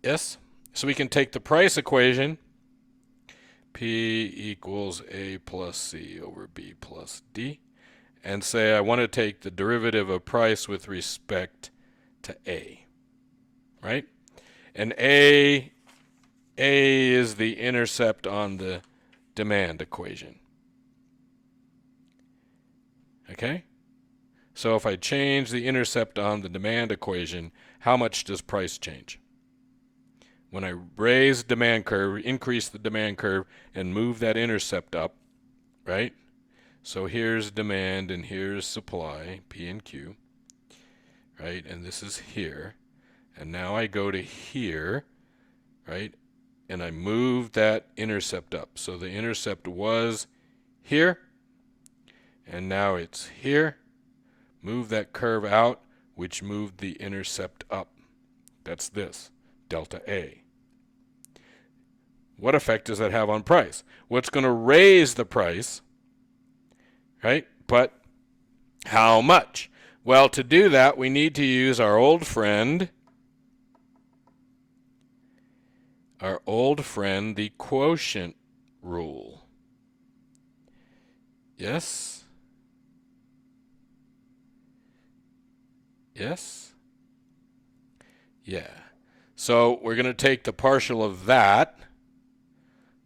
Yes? So we can take the price equation, P equals A plus C over B plus D, and say I want to take the derivative of price with respect to A, right? And A is the intercept on the demand equation. Okay? So if I change the intercept on the demand equation, how much does price change? When I raise the demand curve, increase the demand curve, and move that intercept up, right? So here's demand and here's supply, P and Q, right? And this is here. And now I go to here, right? And I move that intercept up. So the intercept was here, and now it's here. Move that curve out, which moved the intercept up. That's this, delta A. What effect does that have on price? What's going to raise the price, right? But how much? Well, to do that, we need to use our old friend, the quotient rule. Yes? Yes? Yeah. So we're going to take the partial of that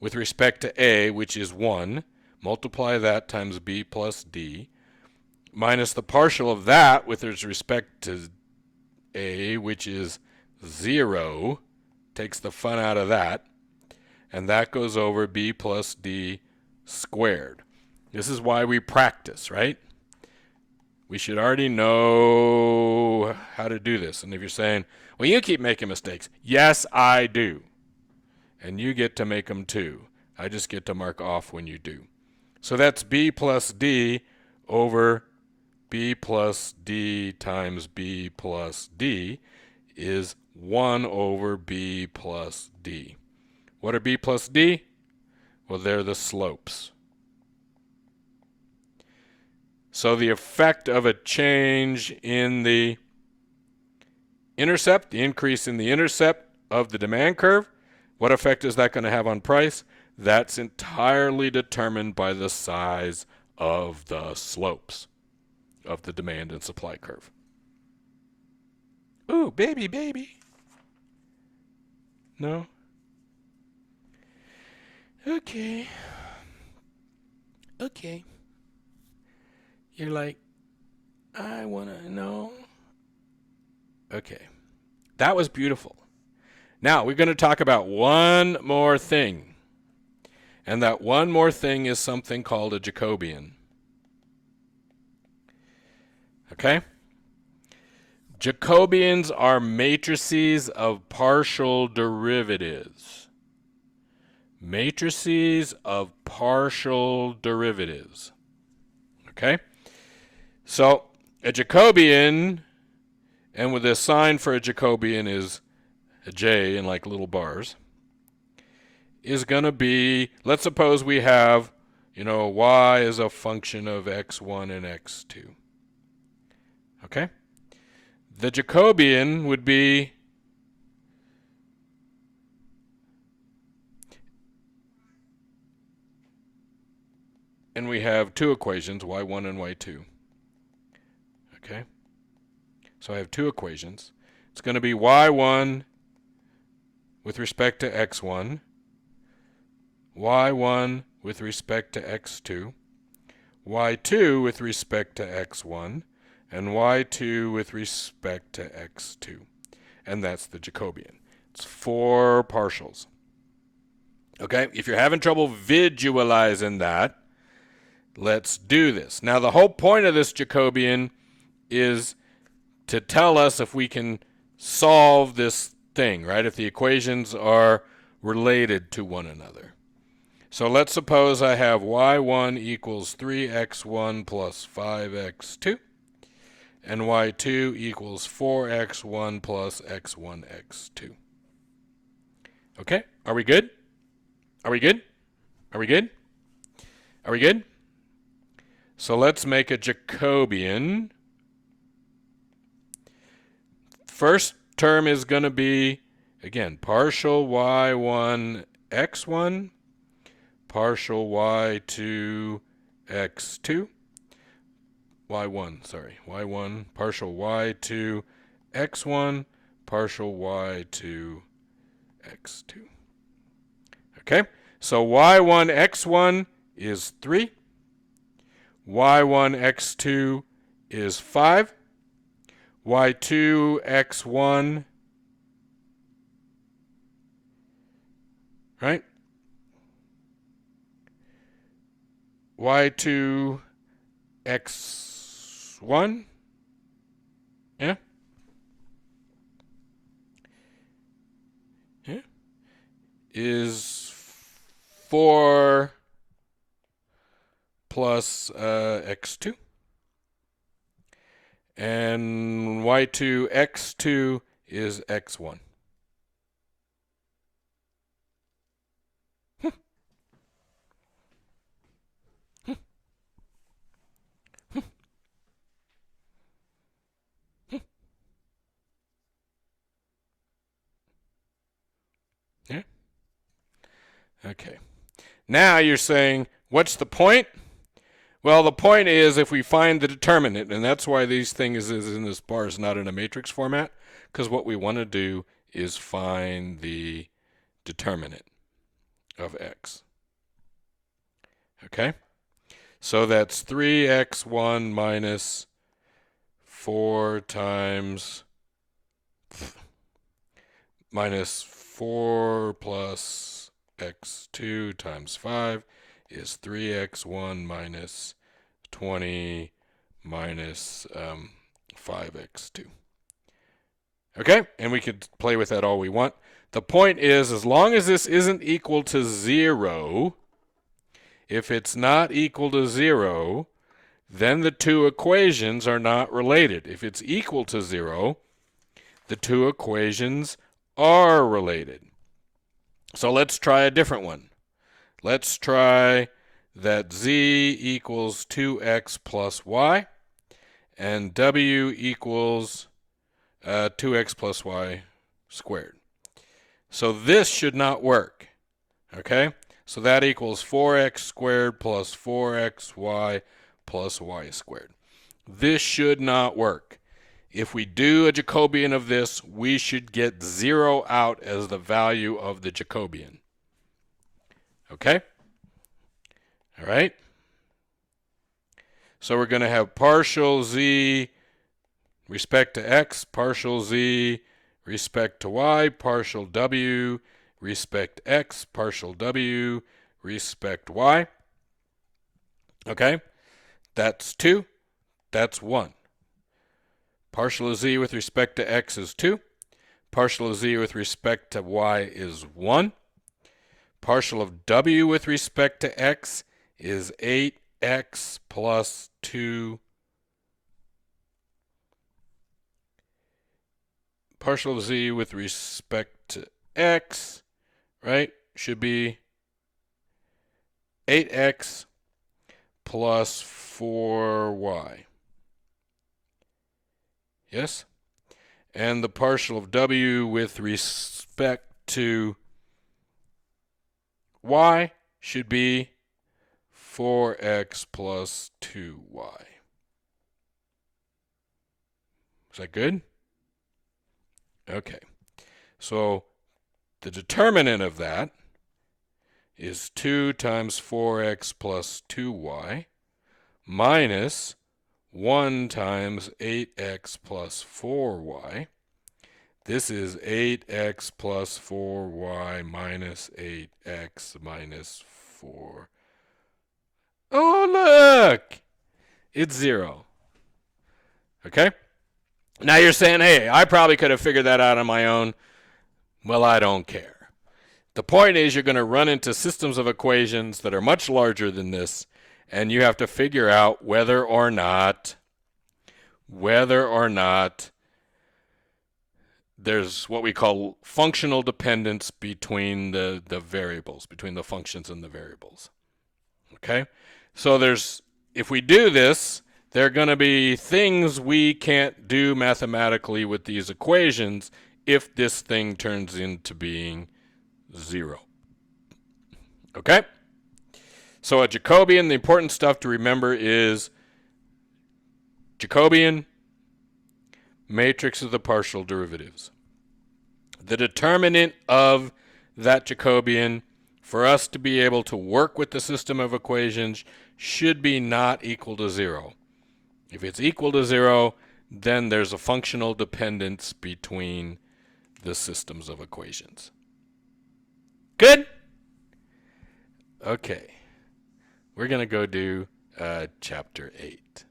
with respect to A, which is 1, multiply that times B plus D, minus the partial of that with respect to A, which is 0, takes the fun out of that, and that goes over B plus D squared. This is why we practice, right? We should already know how to do this. And if you're saying, well, you keep making mistakes. Yes, I do. And you get to make them too. I just get to mark off when you do. So that's B plus D over B plus D times B plus D is 1 over B plus D. What are B plus D? Well, they're the slopes. So the effect of a change in the intercept, the increase in the intercept of the demand curve, what effect is that going to have on price? That's entirely determined by the size of the slopes of the demand and supply curve. Ooh, baby, baby. No? Okay. Okay. You're like, I want to know. Okay. That was beautiful. Now, we're going to talk about one more thing. And that one more thing is something called a Jacobian. Okay? Jacobians are matrices of partial derivatives. Matrices of partial derivatives. Okay? So, a Jacobian, and with the sign for a Jacobian is a J in like little bars, is going to be, let's suppose we have, y is a function of x1 and x2. Okay? The Jacobian would be and we have two equations, y1 and y2. Okay? So I have two equations. It's going to be y1 with respect to x1, y1 with respect to x2, y2 with respect to x1, and y2 with respect to x2. And that's the Jacobian. It's 4 partials. Okay? If you're having trouble visualizing that, let's do this. Now, the whole point of this Jacobian is to tell us if we can solve this thing, right? If the equations are related to one another. So let's suppose I have y1 equals 3x1 plus 5x2, and y2 equals 4x1 plus x1x2. Okay? Are we good? Are we good? Are we good? Are we good? So let's make a Jacobian. First term is going to be Again, partial y1 x1, partial y2 x2, y1, partial y2 x1, partial y2 x2. Okay, so y1 x1 is 3, y1 x2 is 5, y2 x1, right? y2 x1, yeah? Yeah. Is 4 plus x2. And y2 x2 is x1. Yeah. Okay. Now you're saying, what's the point? Well, the point is if we find the determinant, and that's why these things is in this bar is not in a matrix format, because what we want to do is find the determinant of x. Okay? So that's 3x1 minus 4 times minus 4 plus x2 times 5 is 3x1 minus 20 minus 5x2. Okay? And we could play with that all we want. The point is, as long as this isn't equal to 0, if it's not equal to 0, then the two equations are not related. If it's equal to 0, the two equations are related. So let's try a different one. Let's try that z equals 2x plus y and w equals 2x plus y squared. So this should not work. Okay? So that equals 4x squared plus 4xy plus y squared. This should not work. If we do a Jacobian of this, we should get 0 out as the value of the Jacobian. Okay? All right? So we're going to have partial z respect to x, partial z respect to y, partial w respect x, partial w respect y. Okay? That's 2. That's 1. Partial of z with respect to x is 2. Partial of z with respect to y is 1. Partial of w with respect to x is 8x plus 2. Partial of z with respect to x, right, should be 8x plus 4y. Yes? And the partial of w with respect to y should be 4x plus 2y. Is that good? Okay. So the determinant of that is 2 times 4x plus 2y minus 1 times 8x plus 4y. This is 8x plus 4y minus 8x minus 4. Oh, look! It's 0. Okay? Now you're saying, hey, I probably could have figured that out on my own. Well, I don't care. The point is you're going to run into systems of equations that are much larger than this, and you have to figure out whether or not there's what we call functional dependence between the variables, between the functions and the variables. Okay? So if we do this, there are going to be things we can't do mathematically with these equations if this thing turns into being 0. Okay? So a Jacobian, the important stuff to remember is Jacobian, matrix of the partial derivatives. The determinant of that Jacobian, for us to be able to work with the system of equations, should be not equal to 0. If it's equal to 0, then there's a functional dependence between the systems of equations. Good? Okay. We're going to go do chapter 8.